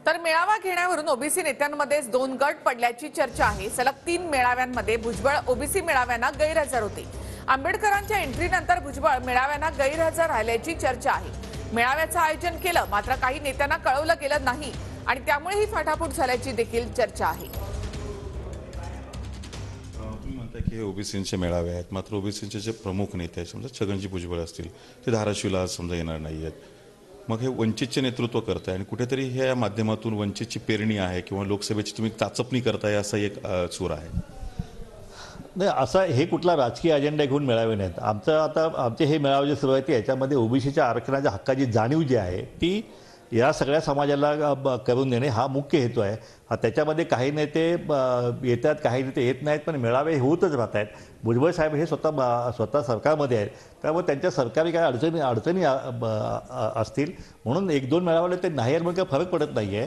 तर मेळावा घेण्यावरून ओबीसी नेत्यांमध्येच दोन गट पडल्याची चर्चा आहे। सलग 3 मेळाव्यांमध्ये भुजबळ ओबीसी मेळाव्यांना गैरहजर होते। आंबेडकरांच्या एंट्रीनंतर भुजबळ मेळाव्यांना गैरहजर राहिल्याची चर्चा आहे। मेळाव्याचं आयोजन केलं, मात्र काही नेत्यांना कळवलं गेलं नाही आणि त्यामुळे ही फाटाफूट झाल्याची देखील चर्चा आहे। तुम्ही म्हणता की हे ओबीसींचे मेळावे आहेत, मात्र ओबीसींचे जे प्रमुख नेते आहेत, समजा छगनजी भुजबळ असतील, ते धाराशिवला आज समजा येणार नाही आहेत। मग हे वंचितचे नेतृत्व करताय आणि कुठेतरी ह्या माध्यमातून वंचितची पेरणी आहे किंवा लोकसभेची तुम्ही चाचपणी करताय असा एक सूर आहे। नाही, असा हे कुठला राजकीय अजेंडा घेऊन मेळावे नाहीत। आमचे हे मेळावे जे सुरू आहेत याच्यामध्ये ओबीसीच्या आरक्षणाच्या हक्काची जाणीव जी आहे ती या सगळ्या समाजाला करून देणे हा मुख्य हेतू आहे। त्याच्यामध्ये काही नेते येतात, काही नेते येत नाहीत, पण मेळावे होतच राहत आहेत। भुजबळ साहेब हे स्वतः सरकारमध्ये आहेत, त्यामुळे त्यांच्या सरकारी काही अडचणी असतील म्हणून 1-2 मेळाव्याला ते नाही, मग काही फरक पडत नाही आहे।